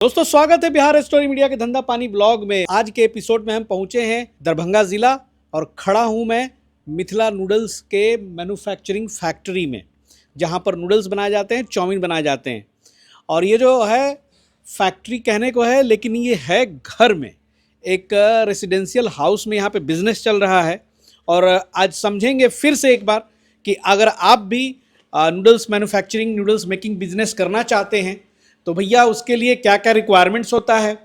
दोस्तों स्वागत है बिहार स्टोरी मीडिया के धंधा पानी ब्लॉग में। आज के एपिसोड में हम पहुंचे हैं दरभंगा जिला और खड़ा हूं मैं मिथिला नूडल्स के मैन्युफैक्चरिंग फैक्ट्री में, जहां पर नूडल्स बनाए जाते हैं, चाउमीन बनाए जाते हैं। और ये जो है फैक्ट्री कहने को है, लेकिन ये है घर में, एक रेसिडेंशियल हाउस में यहाँ पे बिजनेस चल रहा है। और आज समझेंगे फिर से एक बार कि अगर आप भी noodles manufacturing, noodles making business करना चाहते हैं तो भैया उसके लिए क्या क्या रिक्वायरमेंट्स होता है,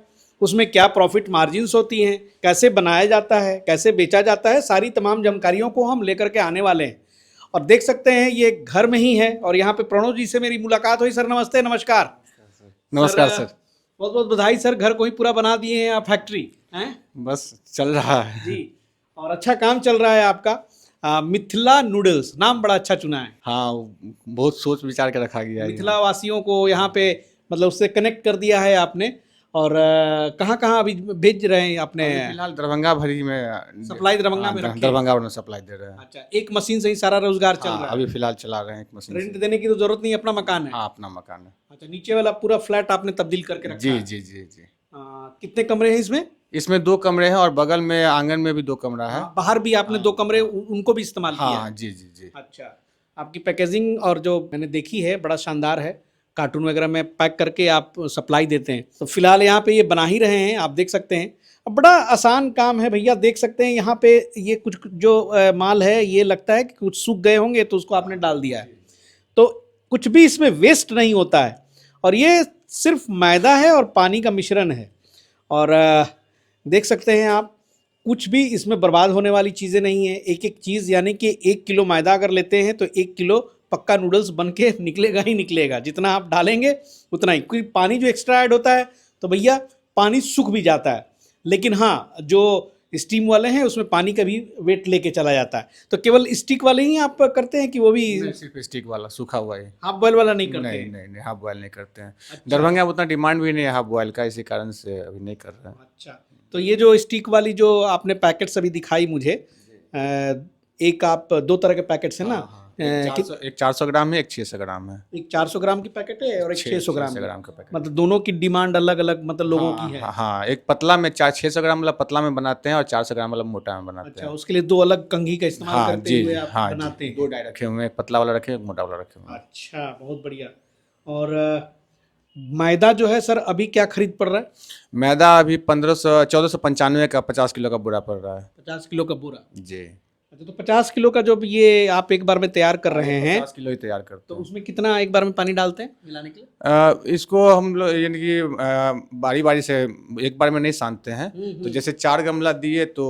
उसमें क्या प्रॉफिट मार्जिन्स होती हैं, कैसे बनाया जाता है, कैसे बेचा जाता है, सारी तमाम जानकारियों को हम लेकर के आने वाले हैं। और देख सकते हैं ये घर में ही है और यहाँ पे प्रणव जी से मेरी मुलाकात हुई। सर नमस्ते। नमस्कार। नमस्कार सर। बहुत बहुत बधाई सर, घर को ही पूरा बना दिए हैं आप, फैक्ट्री हैं? बस चल रहा है जी, और अच्छा काम चल रहा है आपका। मिथिला नूडल्स नाम बड़ा अच्छा चुना है। हाँ, बहुत सोच विचार के रखा गया है। मिथिला वासियों को यहाँ पे मतलब उससे कनेक्ट कर दिया है आपने। और कहाँ कहाँ अभी भेज रहे हैं आपने? फिलहाल दरभंगा भरी में सप्लाई दरभंगा में रखे हैं। दरभंगा में सप्लाई दे रहे हैं। अच्छा, एक मशीन से ही सारा रोजगार चल रहा है? अभी फिलहाल चला रहे हैं एक मशीन। रेंट देने की तो जरूरत नहीं, अपना मकान है? हाँ, अपना मकान है। अच्छा, नीचे वाला पूरा फ्लैट आपने तब्दील करके रखा जी है? जी जी जी। कितने कमरे हैं इसमें? इसमें 2 कमरे हैं और बगल में आंगन में भी 2 कमरा है। बाहर भी आपने 2 कमरे उनको भी इस्तेमाल किया है? हाँ जी जी जी। अच्छा, आपकी पैकेजिंग और जो मैंने देखी है बड़ा शानदार है। कार्टून वगैरह में पैक करके आप सप्लाई देते हैं। तो फिलहाल यहाँ पे ये बना ही रहे हैं, आप देख सकते हैं। अब बड़ा आसान काम है भैया, देख सकते हैं यहाँ पे ये कुछ जो माल है, ये लगता है कि कुछ सूख गए होंगे तो उसको आपने डाल दिया है। तो कुछ भी इसमें वेस्ट नहीं होता है। और ये सिर्फ मैदा है और पानी का मिश्रण है। और देख सकते हैं आप, कुछ भी इसमें बर्बाद होने वाली चीज़ें नहीं है। एक एक चीज़, यानी कि 1 किलो मैदा अगर लेते हैं तो 1 किलो पक्का नूडल्स बन के निकलेगा ही निकलेगा। जितना आप डालेंगे उतना ही। क्योंकि पानी जो एक्स्ट्रा ऐड होता है तो भैया पानी सूख भी जाता है, लेकिन हाँ जो स्टीम वाले हैं उसमें पानी का भी वेट लेके चला जाता है। तो केवल स्टिक वाले ही आप करते हैं कि वो भी? सिर्फ स्टिक वाला सूखा हुआ है। हाफ बॉयल वाला नहीं करते? नहीं नहीं नहीं, हाफ बॉयल नहीं करते हैं। अच्छा। दरभंगा में उतना डिमांड भी नहीं है हाफ बॉयल का, इसी कारण से अभी नहीं कर रहे हैं। अच्छा, तो ये जो स्टिक वाली जो आपने पैकेट्स अभी दिखाई मुझे, एक आप 2 तरह के पैकेट्स हैं ना? एक 400 ग्राम है, एक 600 ग्राम है। एक 400 ग्राम की पैकेट है और एक 600 ग्राम का पैकेट। मतलब दोनों की डिमांड अलग अलग मतलब लोगों की है? हाँ, एक पतला में 600 ग्राम वाला पतला में बनाते हैं और 400 ग्राम वाला मोटा में बनाते हैं। अच्छा, उसके लिए 2 अलग कंघी का इस्तेमाल करते हुए आप बनाते हैं? 2 डाई रखे हुए हैं, एक पतला वाला रखे हैं, एक मोटा वाला रखे हुए हैं। अच्छा, बहुत बढ़िया। और मैदा जो है सर अभी क्या खरीद पड़ रहा है? मैदा अभी 1495 का 50 किलो का बोरा पड़ रहा है। 50 किलो का बोरा? जी। अच्छा, तो 50 किलो का जो ये आप एक बार में तैयार कर रहे हैं, 50 किलो ही तैयार करते तो हैं। उसमें कितना एक बार में पानी डालते हैं मिलाने के लिए? इसको हम लोग यानी कि बारी बारी से एक बार में नहीं सानते हैं। तो जैसे 4 गमला दिए तो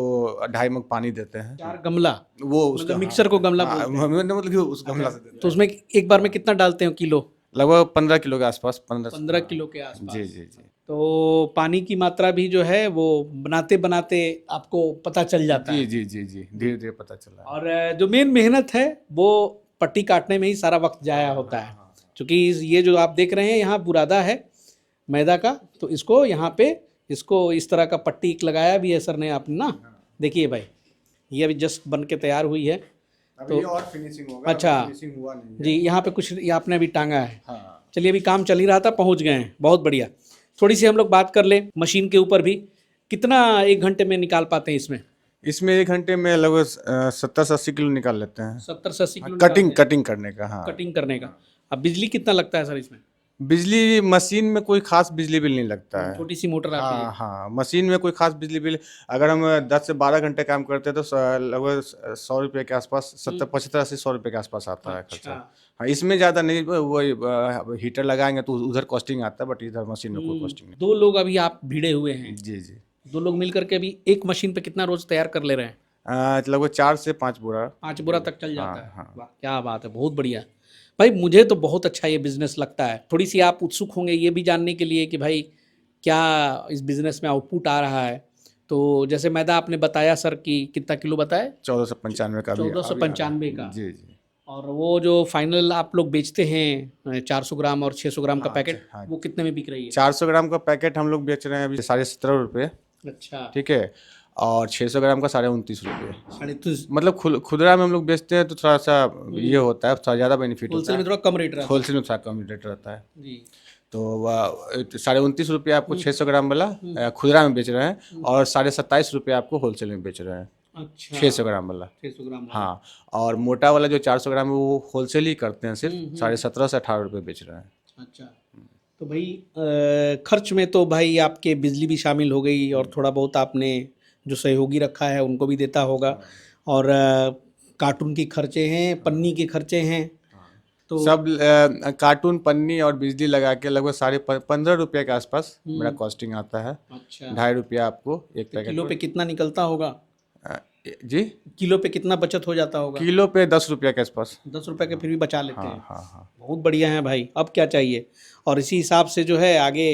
2.5 मग पानी देते हैं। 4 गमला? वो मतलब मिक्सर को गमला बोलते हैं? मतलब कि उस गमला से देते हैं। तो उसमें एक बार में कितना डालते हैं किलो? लगभग 15 किलो के आसपास। 15 किलो के आसपास? जी जी जी। तो पानी की मात्रा भी जो है वो बनाते बनाते आपको पता चल जाता है? जी जी जी, धीरे धीरे पता चला। और जो मेन मेहनत है वो पट्टी काटने में ही सारा वक्त जाया होता है। क्योंकि ये जो आप देख रहे हैं यहाँ बुरादा है मैदा का, तो इसको यहाँ पे इसको इस तरह का पट्टी लगाया भी है सर ने आपने ना? देखिए भाई, ये अभी जस्ट बन के तैयार हुई है। तो और फिनिशिंग होगा। अच्छा, फिनिशिंग हुआ नहीं है। जी, यहाँ पे कुछ ये आपने अभी टांगा है? हाँ। चलिए, अभी काम चल ही रहा था, पहुँच गए हैं, बहुत बढ़िया। थोड़ी सी हम लोग बात कर लें मशीन के ऊपर भी। कितना 1 घंटे में निकाल पाते हैं इसमें? इसमें 1 घंटे में लगभग 70 से 80 किलो निकाल लेते हैं। 70 से 80 किलो? कटिंग करने का। हाँ, कटिंग करने का। अब बिजली कितना लगता है सर इसमें? बिजली मशीन में कोई खास बिजली बिल नहीं लगता है। छोटी सी मोटर आती है? हाँ, मशीन में कोई खास बिजली बिल। अगर हम 10 से 12 घंटे काम करते हैं तो लगभग 100 रुपये के आसपास, 70 75 80 100 रुपये के आसपास आता है खर्चा। हाँ, इसमें ज़्यादा नहीं, वही हीटर लगाएंगे तो उधर कॉस्टिंग आता है, बट इधर मशीन में कोई कॉस्टिंग नहीं। 2 लोग अभी आप भिड़े हुए हैं? जी जी। 2 लोग मिल करके अभी एक मशीन पे कितना रोज तैयार कर ले रहे हैं? लगभग 4 से 5 बोरा। 5 बोरा तक चल जाता है? हाँ। वाह, क्या बात है, बहुत बढ़िया भाई। मुझे तो बहुत अच्छा ये बिज़नेस लगता है। थोड़ी सी आप उत्सुक होंगे ये भी जानने के लिए कि भाई क्या इस बिज़नेस में आउटपुट आ रहा है। तो जैसे मैदा आपने बताया सर कि कितना किलो बताया? 1495 का। 1495 का? जी जी। और वो जो फाइनल आप लोग बेचते हैं 400 ग्राम और 600 ग्राम का पैकेट, वो कितने में बिक रही है? 400 ग्राम का पैकेट हम लोग बेच रहे हैं अभी 17.5 रुपये। अच्छा, ठीक है। और 600 ग्राम का 29.5 रुपये। 29? मतलब खुदरा में हम लोग बेचते हैं तो थोड़ा सा ये होता है, थोड़ा ज़्यादा बेनिफिट होता होलसेल है। में थोड़ा कम रेट रहता है? होलसेल में थोड़ा कम रेट रहता है। जी। तो 29.5 रुपये आपको 600 ग्राम वाला खुदरा में बेच रहे हैं, और 27.5 रुपये आपको होलसेल में बेच रहे हैं। अच्छा 600 ग्राम वाला। 600 ग्राम हाँ, और मोटा वाला जो 400 ग्राम है वो होलसेल ही करते हैं, सिर्फ 17.5 से 18 रुपये बेच रहे हैं। अच्छा, तो भाई खर्च में तो भाई आपके बिजली भी शामिल हो गई, और थोड़ा बहुत आपने जो सहयोगी रखा है उनको भी देता होगा, और कार्टून के खर्चे हैं, पन्नी के खर्चे हैं, तो सब कार्टून, पन्नी और बिजली लगा के लगभग 15.5 रुपये के आसपास मेरा कॉस्टिंग आता है। अच्छा, 2.5 रुपया आपको एक तो पैकेट किलो पे कितना निकलता होगा? जी, किलो पे कितना बचत हो जाता होगा? किलो पे 10 रुपये के आसपास। 10 रुपए के फिर भी बचा लेते हाँ हैं। हाँ हाँ। बहुत बढ़िया है भाई, अब क्या चाहिए? और इसी हिसाब से जो है आगे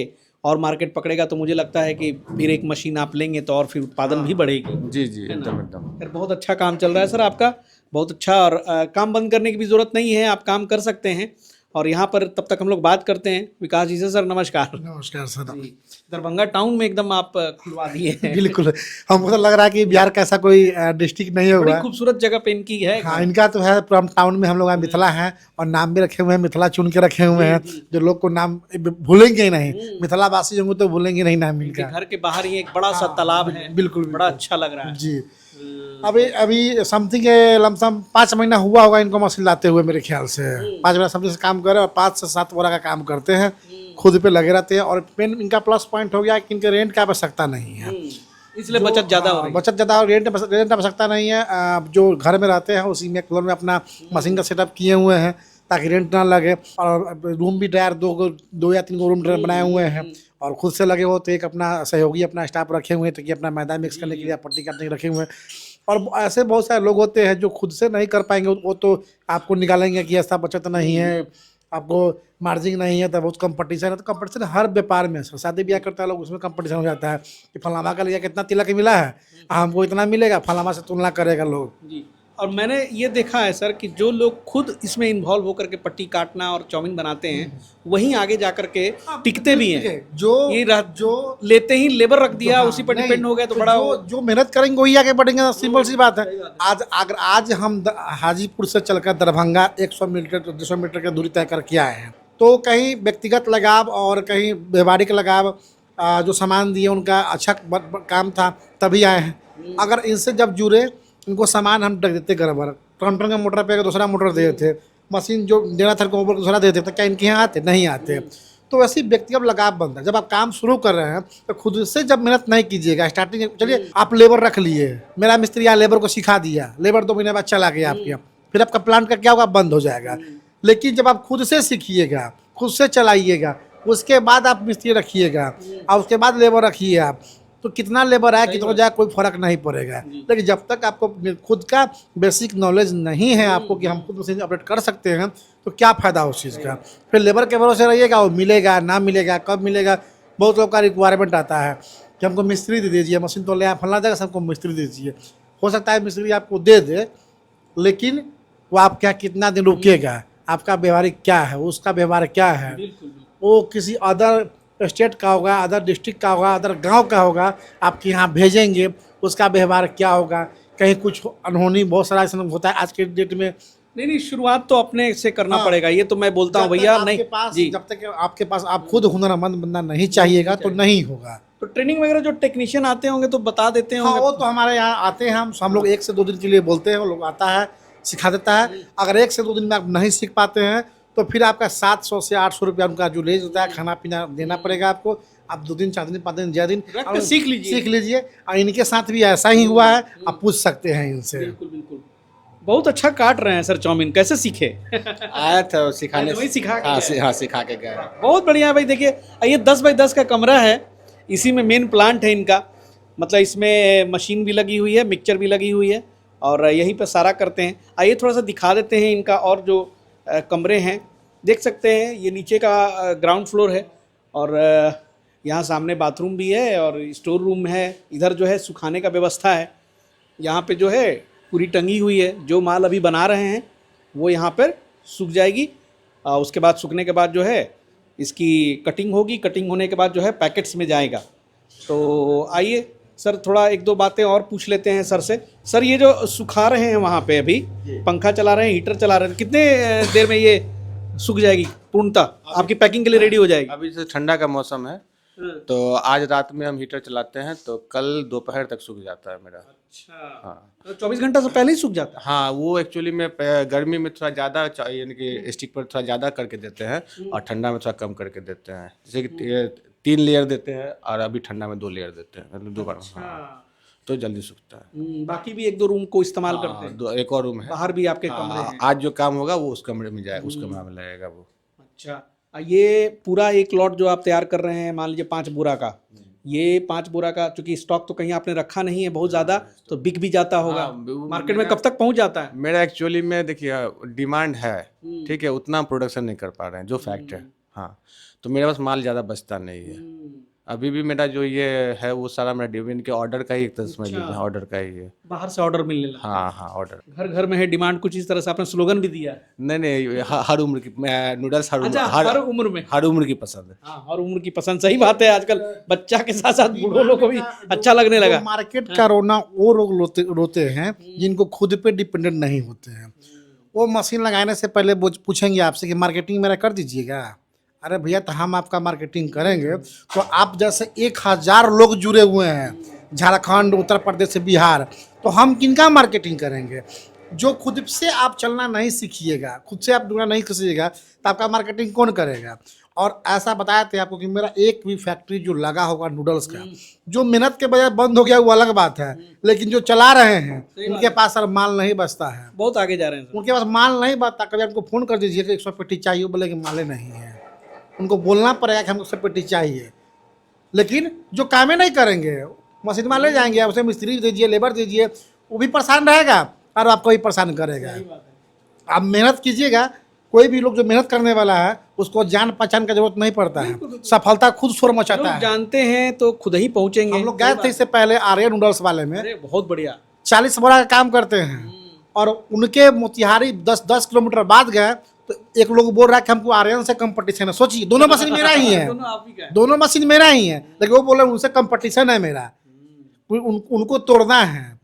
और मार्केट पकड़ेगा, तो मुझे लगता है कि फिर एक मशीन आप लेंगे तो और फिर उत्पादन भी बढ़ेगी। जी जी, एकदम एकदम। फिर बहुत अच्छा काम चल रहा है सर आपका, बहुत अच्छा, और काम बंद करने की भी ज़रूरत नहीं है, आप काम कर सकते हैं। और यहाँ पर तब तक हम लोग बात करते हैं विकास जी से। सर नमस्कार। नमस्कार सर। जी, दरभंगा टाउन में एकदम आप खुलवा दिए हैं। बिल्कुल, हमको तो लग रहा है कि बिहार का ऐसा कोई डिस्ट्रिक्ट नहीं बड़ी होगा। खूबसूरत जगह पे इनकी है। हाँ, इनका तो है, पूरा टाउन में हम लोग मिथिला है, और नाम भी रखे हुए हैं, मिथिला चुन के रखे हुए हैं, जो लोग को नाम भूलेंगे ही नहीं, मिथिला वासी होंगे तो भूलेंगे नहीं नाम इनके इनका। घर के बाहर ही एक बड़ा सा तालाब है, बिल्कुल बड़ा अच्छा लग रहा है। जी। अभी समथिंग लमसम 5 महीना हुआ होगा इनको मशीन लाते हुए, मेरे ख्याल से 5 महीना समथिंग से काम कर रहे हैं, और 5 से 7 बोरा का काम करते हैं, खुद पे लगे रहते हैं। और मेन इनका प्लस पॉइंट हो गया कि इनके रेंट का आवश्यकता नहीं है, इसलिए बचत ज़्यादा हो रही है। बचत ज़्यादा, और रेंट आवश्यकता नहीं है। जो घर में रहते हैं उसी में फ्लोर में अपना मशीन का सेटअप किए हुए हैं ताकि रेंट ना लगे, और रूम भी ड्रायर 2 या 3 रूम बनाए हुए हैं, और खुद से लगे हो तो एक अपना सहयोगी अपना स्टाफ रखे हुए हैं, ताकि अपना मैदा मिक्स करने के लिए, पट्टी काटने के रखे हुए हैं। और ऐसे बहुत सारे लोग होते हैं जो खुद से नहीं कर पाएंगे, वो तो आपको निकालेंगे कि ऐसा बचत नहीं है, आपको मार्जिन नहीं है, तो बहुत कंपटीशन है। तो कंपटीशन हर व्यापार में, शादी ब्याह करता है लोग, उसमें कंपटीशन हो जाता है कि फलाना का लिया कितना तिलक मिला है, हमको इतना मिलेगा, फलाना से तुलना करेगा लोग। जी, और मैंने ये देखा है सर कि जो लोग खुद इसमें इन्वॉल्व होकर के पट्टी काटना और चाउमीन बनाते हैं, वहीं आगे जाकर के टिकते भी हैं। जो लेते ही लेबर रख दिया, उसी पर डिपेंड हो गए, तो बड़ा जो मेहनत करेंगे वही आगे बढ़ेंगे, सिंपल सी बात है। आज हम हाजीपुर से चलकर दरभंगा 100 मीटर 200 मीटर की दूरी तय करके आए हैं, तो कहीं व्यक्तिगत लगाव और कहीं व्यवहारिक लगाव, जो सामान दिए उनका अच्छा काम था तभी आए हैं। अगर इनसे जब जुड़े, इनको सामान हम रख देते गड़बड़, काउंटर का मोटर पे दूसरा मोटर दे देते, मशीन जो देना था ऊपर दूसरा दे देते, तो क्या इनके यहाँ आते? नहीं आते। तो वैसे व्यक्तिगत लगाव बनता है। जब आप काम शुरू कर रहे हैं तो खुद से जब मेहनत नहीं कीजिएगा, स्टार्टिंग चलिए आप लेबर रख लिए, मेरा मिस्त्री यहाँ लेबर को सिखा दिया, लेबर 2 महीने बाद चला गया आपके यहाँ, फिर आपका प्लांट का क्या होगा? बंद हो जाएगा। लेकिन जब आप खुद से सीखिएगा, खुद से चलाइएगा, उसके बाद आप मिस्त्री रखिएगा, और उसके बाद लेबर रखिए आप, तो कितना लेबर आया कितना जाए कोई फर्क नहीं पड़ेगा। लेकिन जब तक आपको खुद का बेसिक नॉलेज नहीं है आपको कि हम खुद मशीन ऑपरेट कर सकते हैं, तो क्या फ़ायदा उस चीज़ का? फिर लेबर के भरोसे रहिएगा, वो मिलेगा ना मिलेगा, कब मिलेगा। बहुत लोग का रिक्वायरमेंट आता है कि हमको मिस्त्री दे दीजिए, मशीन तो ले आए फलना जगह, सबको मिस्त्री दे दीजिए। हो सकता है मिस्त्री आपको दे दे, लेकिन वो आप क्या कितना दिन रुकेगा, आपका व्यवहारिक क्या है, उसका व्यवहार क्या है, वो किसी अदर स्टेट का होगा, अदर डिस्ट्रिक्ट का होगा, अदर गांव का होगा, आपके यहाँ भेजेंगे, उसका व्यवहार क्या होगा, कहीं कुछ अनहोनी, बहुत सारा ऐसा होता है आज के डेट में। नहीं, शुरुआत तो अपने से करना पड़ेगा, ये तो मैं बोलता हूँ भैया। नहीं जी, जब तक आपके पास आप खुद हुनरमंद बनना नहीं चाहिएगा तो नहीं होगा। तो ट्रेनिंग वगैरह जो टेक्नीशियन आते होंगे तो बता देते होंगे। हाँ, वो तो हमारे यहाँ आते हैं, हम लोग 1 से 2 दिन के लिए बोलते हैं, वो लोग आता है, सिखा देता है। अगर 1 से 2 दिन में आप नहीं सीख पाते हैं तो फिर आपका 700 से 800 रुपया उनका जो रेंज होता है, खाना पीना देना पड़ेगा आपको। आप 2 दिन 4 दिन 5 दिन 6 दिन सीख लीजिए। और इनके साथ भी ऐसा ही हुआ है, आप पूछ सकते हैं इनसे। बिल्कुल बिल्कुल। बहुत अच्छा काट रहे हैं सर चाउमीन, कैसे सीखे? आया था सिखाने, वही सिखा के हाँ सिखा के गए। बहुत बढ़िया है भाई। देखिए ये 10 बाई 10 का कमरा है, इसी में मेन प्लांट है इनका, मतलब इसमें मशीन भी लगी हुई है, मिक्सचर भी लगी हुई है, और यहीं पे सारा करते हैं। आइए थोड़ा सा दिखा देते हैं इनका और जो कमरे हैं, देख सकते हैं। ये नीचे का ग्राउंड फ्लोर है, और यहाँ सामने बाथरूम भी है और स्टोर रूम है। इधर जो है सुखाने का व्यवस्था है, यहाँ पे जो है पूरी टंगी हुई है। जो माल अभी बना रहे हैं वो यहाँ पर सूख जाएगी, उसके बाद सूखने के बाद जो है इसकी कटिंग होगी, कटिंग होने के बाद जो है पैकेट्स में जाएगा। तो आइए सर थोड़ा 1-2 बातें और पूछ लेते हैं सर से। सर ये जो सुखा रहे हैं वहाँ पे, अभी पंखा चला रहे हैं, हीटर चला रहे हैं, कितने देर में ये सूख जाएगी पूर्णतः, आपकी पैकिंग के लिए रेडी हो जाएगी। अभी से ठंडा का मौसम है, तो आज रात में हम हीटर चलाते हैं तो कल दोपहर तक सूख जाता है मेरा। अच्छा, हाँ तो 24 घंटा से पहले ही सूख जाता है। हाँ, वो एक्चुअली में गर्मी में थोड़ा ज़्यादा यानी कि स्टिक पर थोड़ा ज़्यादा करके देते हैं और ठंडा में थोड़ा कम करके देते हैं। जैसे कि 3 लेयर देते हैं और अभी ठंडा में 2 लेयर देते हैं, मतलब 2 बार। हाँ, तो जल्दी सूखता है। बाकी भी 1-2 रूम को इस्तेमाल करते हैं, एक और रूम है बाहर भी आपके कमरे हाँ, हैं। आज जो काम होगा वो उस कमरे में जाएगा, उस कमरे में लगेगा वो। अच्छा, ये पूरा एक लॉट जो आप तैयार कर रहे हैं, मान लीजिए 5 बोरा का, ये 5 बोरा का चूंकि स्टॉक तो कहीं आपने रखा नहीं है बहुत ज़्यादा, तो बिक भी जाता होगा मार्केट में, कब तक पहुंच जाता है? मेरा एक्चुअली में देखिए डिमांड है, ठीक है, उतना प्रोडक्शन नहीं कर पा रहे हैं जो फैक्ट है। हाँ, तो मेरे पास माल ज़्यादा बचता नहीं है। अभी भी मेरा जो ये है वो सारा मेरा डिमांड के ऑर्डर का ही एक तरह समझ लीजिए, ऑर्डर का ही है। बाहर से ऑर्डर मिलने लगा। हाँ हाँ, ऑर्डर घर घर में है डिमांड, कुछ इस तरह से आपने स्लोगन भी दिया है। नहीं, हर उम्र की नूडल्स हर अच्छा, हर उम्र में, हर उम्र की पसंद है। हाँ, हर उम्र की पसंद, सही बात है। आजकल बच्चा के साथ साथ बूढ़ों लोग को भी अच्छा लगने लगा। मार्केट का रोना वो लोग रोते हैं जिनको खुद पे डिपेंडेंट नहीं होते हैं। वो मशीन लगाने से पहले पूछेंगे आपसे कि मार्केटिंग मेरा कर दीजिएगा। अरे भैया, तो हम आपका मार्केटिंग करेंगे तो आप जैसे 1000 लोग जुड़े हुए हैं झारखंड, उत्तर प्रदेश से बिहार, तो हम किनका मार्केटिंग करेंगे? जो खुद से आप चलना नहीं सीखिएगा, खुद से आप ढूंढना नहीं सीखिएगा, तो आपका मार्केटिंग कौन करेगा? और ऐसा बताया थे आपको कि मेरा एक भी फैक्ट्री जो लगा होगा नूडल्स का, जो मेहनत के बजाय बंद हो गया वो अलग बात है, लेकिन जो चला रहे हैं उनके पास सर माल नहीं बचता है। बहुत आगे जा रहे हैं सर। उनके पास माल नहीं बचता। कभी उनको फ़ोन कर दीजिए कि 100 पेटी चाहिए, बोले कि माले नहीं है। उनको बोलना पड़ेगा कि हमको 100 पेटी चाहिए, लेकिन जो कामें नहीं करेंगे, मशीन में ले जाएंगे, उसे मिस्त्री दीजिए, लेबर दीजिए, वो भी परेशान रहेगा और आपको भी परेशान करेगा। आप मेहनत कीजिएगा। कोई भी लोग जो मेहनत करने वाला है उसको जान पहचान का जरूरत नहीं पड़ता है, सफलता खुद शोर मचाता लोग है। जानते हैं तो खुद ही पहुंचेंगे। हम लोग गए थे इससे पहले आर्य नूडल्स वाले में, अरे बहुत बढ़िया। 40 बोरा का काम करते हैं और उनके मोतिहारी 10 किलोमीटर बाद गए तो एक लोग बोल रहा है कि हमको आर्यन से कंपटीशन है। सोचिए, दोनों मशीन मेरा ही है, दोनों आप ही का है। दोनों मशीन मेरा ही है, लेकिन वो बोल रहे हैं उनसे कंपटीशन है मेरा, उनको तोड़ना है।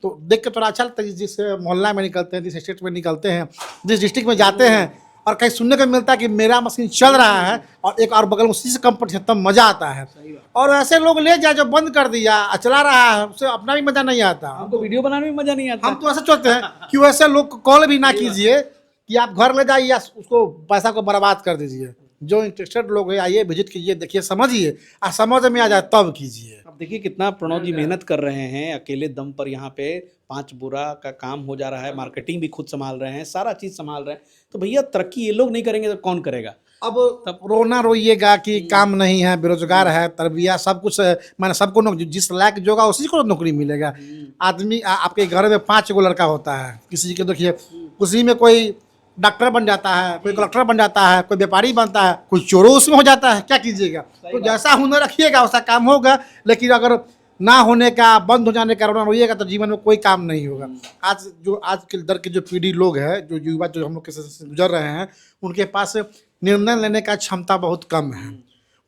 तो देख के थोड़ा अच्छा लगता है। जिस मोहल्ला में निकलते हैं, जिस स्टेट में निकलते हैं, जिस डिस्ट्रिक्ट में जाते हैं और कहीं सुनने को मिलता है कि मेरा मशीन चल रहा है और एक और बगल में उसी से कंपटीशन, तब मजा आता है। और ऐसे लोग ले जाए जो बंद कर दिया, चला रहा है, उससे अपना भी मजा नहीं आता। हमको वीडियो बनाने में मजा नहीं आता। हम तो ऐसा चाहते हैं कि वैसे लोग को कॉल भी ना कीजिए कि आप घर ले जाइए या उसको पैसा को बर्बाद कर दीजिए। जो इंटरेस्टेड लोग हैं आइए, विजिट कीजिए, देखिए, समझिए, और समझ में आ जाए तब कीजिए। अब देखिए कितना प्रणव जी मेहनत कर रहे हैं, अकेले दम पर यहाँ पे 5 बोरा का काम हो जा रहा है, मार्केटिंग भी खुद संभाल रहे हैं, सारा चीज संभाल रहे हैं। तो भैया तरक्की ये लोग नहीं करेंगे तो कौन करेगा? अब तब रोना रोइएगा कि काम नहीं है, बेरोजगार है, तरबिया सब कुछ है, मैंने सबको जिस लायक जो होगा उसी को नौकरी मिलेगा। आदमी आपके घर में 5 गो लड़का होता है, किसी के देखिए उसी में कोई डॉक्टर बन जाता है, कोई कलेक्टर बन जाता है, कोई व्यापारी बनता है, कोई चोरों उसमें हो जाता है। क्या कीजिएगा? तो जैसा हुनर रखिएगा वैसा काम होगा। लेकिन अगर ना होने का, बंद हो जाने का रोना रोइएगा तो जीवन में कोई काम नहीं होगा। आज के दर के जो पीढ़ी लोग हैं, जो युवा जो हम लोग के से गुजर रहे हैं, उनके पास निर्णय लेने का क्षमता बहुत कम है।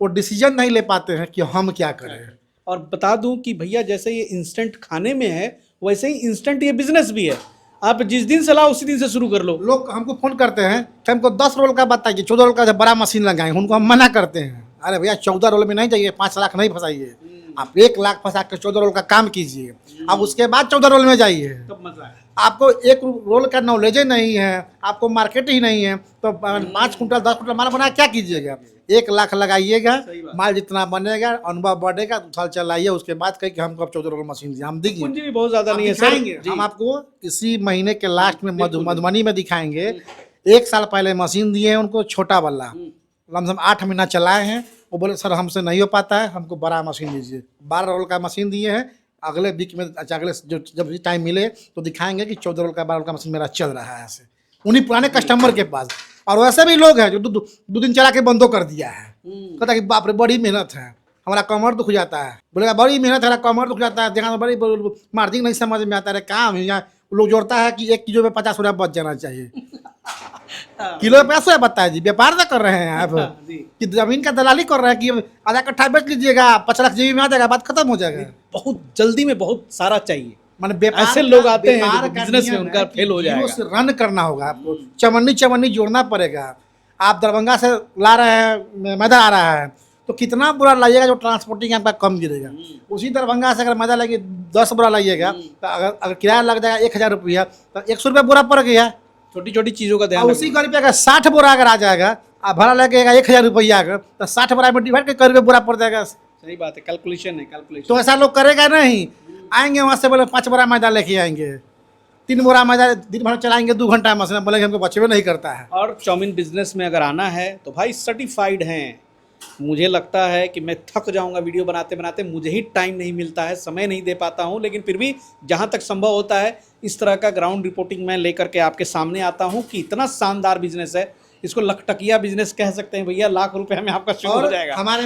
वो डिसीजन नहीं ले पाते हैं कि हम क्या करें। और बता दूं कि भैया जैसे ये इंस्टेंट खाने में है, वैसे ही इंस्टेंट ये बिजनेस भी है। आप जिस दिन सलाह उसी दिन से शुरू कर लो। लोग हमको फोन करते हैं कि हमको 10 रोल का बताइए, 14 रोल का बड़ा मशीन लगाएं। उनको हम मना करते हैं, अरे भैया 14 रोल में नहीं जाइए, 5 लाख नहीं फंसाइए, आप 1 लाख फंसा के 14 रोल का काम कीजिए, अब उसके बाद 14 रोल में जाइए। तब मजा है। आपको 1 रोल का नॉलेज नहीं है, आपको मार्केट ही नहीं है, तो 5 कुंटल 10 कुंटल माल बना क्या कीजिएगा? 1 लाख लगाइएगा, माल जितना बनेगा, अनुभव बढ़ेगा, 2 साल चलाइए, उसके बाद कहीं कि हमको अब 14 रोल मशीन दिए, हम दिखिए। पूंजी भी बहुत ज्यादा नहीं है सर। हम आपको इसी महीने के लास्ट में मधुबनी में दिखाएंगे। 1 साल पहले मशीन दिए हैं उनको, छोटा वाला, लमसम 8 महीना चलाए हैं। वो बोले सर हमसे नहीं हो पाता है, हमको बड़ा मशीन दीजिए। 12 रोल का मशीन दिए हैं। अगले वीक में, अगले जब भी टाइम मिले तो दिखाएंगे कि 14 रोल का 12 रोल का मशीन मेरा चल रहा है ऐसे, उन्हीं पुराने कस्टमर के पास। और वैसे भी लोग हैं जो 2 दिन चला के बंदो कर दिया है, कहता है कि बाप रे बड़ी मेहनत है, हमारा कमर दुख जाता है। बोलेगा बड़ी मेहनत है, हमारा कमर दुख जाता है, देखा बड़ी मार्जिन नहीं समझ में आता है। काम यहाँ लोग जोड़ता है कि 1 किलो में 50 रुपया बच जाना चाहिए। किलो में 50 रुपया बचता है जी, व्यापार ना कर रहे हैं आप कि जमीन का दलाली कर रहे हैं कि आधा कट्ठा बेच लीजिएगा, 5 लाख जेबी में आ जाएगा, बात खत्म हो जाएगा। बहुत जल्दी में बहुत सारा चाहिए, माने ऐसे लोग आते हैं जो बिजनेस में उनका फेल हो जाएगा। रन करना होगा आपको, चमन्नी जोड़ना पड़ेगा। आप दरभंगा से ला रहे हैं, मैदा आ रहा है, तो कितना बुरा लाइएगा जो ट्रांसपोर्टिंग आपका कम गिरेगा। उसी दरभंगा से अगर मैदा लगे 10 बुरा लाइएगा तो अगर किराया लग जाएगा 1000 रुपया, तो 100 रुपया बुरा पड़ गया। छोटी छोटी चीज़ों का ध्यान और उसी रुपये का 60 बोरा अगर आ जाएगा, आप भाड़ा लगेगा 1000 रुपया अगर, तो 60 बोरा में डिवाइड कर रुपये बुरा पड़ जाएगा। सही बात है, कैलकुलेशन है, कैलकुलेशन। तो ऐसा लोग करेगा नहीं, आएंगे वहाँ से बोले 5 बोरा मैदा लेके आएंगे, 3 बोरा मैदा दिन भर चलाएंगे 2 घंटा मशीन, बोलेंगे हमको बचवे नहीं करता है। और चाउमीन बिजनेस में अगर आना है तो भाई सर्टिफाइड हैं। मुझे लगता है कि मैं थक जाऊंगा वीडियो बनाते बनाते, मुझे ही टाइम नहीं मिलता है, समय नहीं दे पाता हूं, लेकिन फिर भी जहां तक संभव होता है इस तरह का ग्राउंड रिपोर्टिंग मैं लेकर के आपके सामने आता हूं कि इतना शानदार बिजनेस है, इसको लखटकिया बिजनेस कह सकते हैं भैया। लाख रुपए में आपका शुरू हो जाएगा। हमारे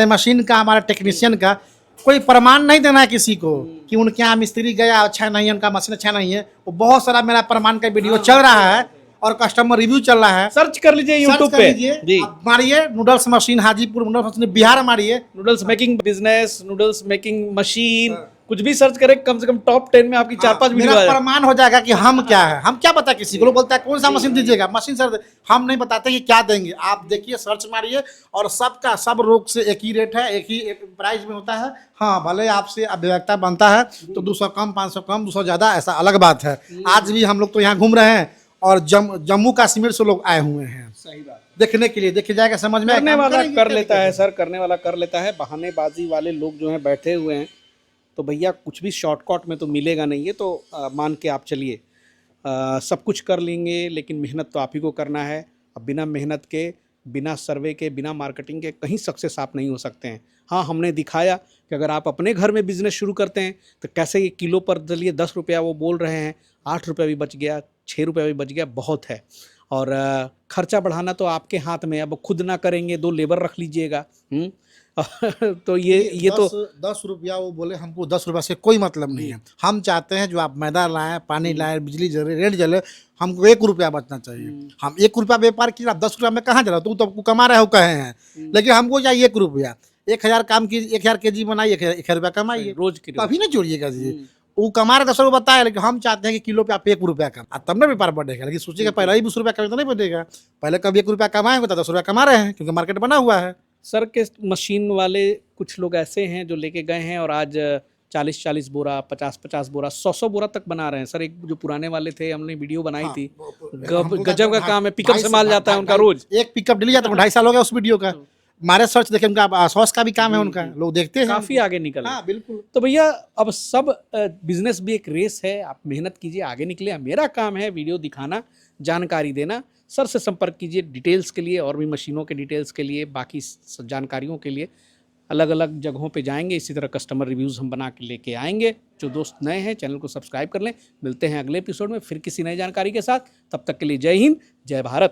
मशीन का हमारे टेक्नीशियन का कोई प्रमाण नहीं देना है किसी को कि उनके यहाँ मिस्त्री गया अच्छा नहीं है, उनका मशीन अच्छा नहीं है। वो बहुत सारा मेरा प्रमाण का वीडियो चल रहा है और कस्टमर रिव्यू चल रहा है, सर्च कर लीजिए यूट्यूब पे जी, मारिए noodles machine Hajipur, noodles machine Bihar मारिए, noodles making business, noodles making machine, कुछ भी सर्च करें कम से कम टॉप 10 में आपकी 4-5 वीडियो आ मेरा जाए। प्रमाण हो जाएगा कि हम क्या है। हम क्या बता किसी को, लोग बोलता है कौन सा मशीन दीजिएगा, मशीन सर हम नहीं बताते कि क्या देंगे। आप देखिए, सर्च मारिए, और सबका सब रोग से एक ही रेट है, एक ही प्राइस में होता है। हाँ, भले आपसे अभिव्यक्ता बनता है तो 200 कम, 500 कम, 200 ज़्यादा, ऐसा अलग बात है। आज भी हम लोग तो यहाँ घूम रहे हैं और जम्मू कश्मीर से लोग आए हुए हैं सही बात, देखने के लिए। देखिए जाएगा समझ में, करने वाला करेंगे, कर लेता है सर, करने वाला कर लेता है। बहानेबाजी वाले लोग जो हैं बैठे हुए हैं, तो भैया कुछ भी शॉर्टकट में तो मिलेगा नहीं है। तो मान के आप चलिए, सब कुछ कर लेंगे, लेकिन मेहनत तो आप ही को करना है। अब बिना मेहनत के, बिना सर्वे के, बिना मार्केटिंग के कहीं सक्सेस आप नहीं हो सकते हैं। हाँ, हमने दिखाया कि अगर आप अपने घर में बिजनेस शुरू करते हैं तो कैसे ये किलो पर चलिए 10 रुपया वो बोल रहे हैं, 8 रुपया भी बच गया, 6 रुपया भी बच गया, बहुत है। और खर्चा बढ़ाना तो आपके हाथ में है। अब खुद ना करेंगे, 2 लेबर रख लीजिएगा। तो ये तो 10 रुपया वो बोले, हमको 10 रुपया से कोई मतलब नहीं है। हम चाहते हैं जो आप मैदा लाएं, पानी लाएं, बिजली जले, रेट जले, हमको 1 रुपया बचना चाहिए। हम 1 रुपया व्यापार किया, आप 10 रुपया में कहाँ जा रहा हो, तो आपको कमा रहे हो कहे हैं, लेकिन हमको चाहिए 1 रुपया। 1000 काम की 1000 केजी बनाइए, 1000 रुपया कमाइए, रोज की कभी ना जोड़िएगा जी। वो कमा रहे 10 रुपये बताया, लेकिन हम चाहते हैं कि किलो पे आप 1 रुपया कमा, तब ना व्यापार बढ़ेगा। लेकिन सोचिएगा पहले ही 20 रुपया कमाए तो नहीं बढ़ेगा। पहले कभी 1 रुपया कमाएंगे तो 10 रुपया कमा रहे हैं, क्योंकि मार्केट बना हुआ है। सर के मशीन वाले कुछ लोग ऐसे हैं जो लेके गए हैं और आज 40-40 बोरा, 50-50 बोरा, 100-100 बोरा तक बना रहे हैं। सर एक जो पुराने वाले थे, हमने वीडियो बनाई थी, गजब का काम है। पिकअप से माल जाता है उनका रोज, एक पिकअप डेली जाता है। 2.5 साल हो गया उस वीडियो का। हमारे सर्च देखे, उनका सॉस का भी काम है, उनका लोग देखते हैं, काफी आगे निकल। हाँ बिल्कुल। तो भैया अब सब बिजनेस भी एक रेस है, आप मेहनत कीजिए, आगे निकले। मेरा काम है वीडियो दिखाना, जानकारी देना। सर से संपर्क कीजिए डिटेल्स के लिए, और भी मशीनों के डिटेल्स के लिए, बाकी जानकारियों के लिए। अलग अलग जगहों पे जाएंगे, इसी तरह कस्टमर रिव्यूज़ हम बना के लेके आएंगे। जो दोस्त नए हैं चैनल को सब्सक्राइब कर लें। मिलते हैं अगले एपिसोड में फिर किसी नई जानकारी के साथ। तब तक के लिए जय हिंद, जय भारत।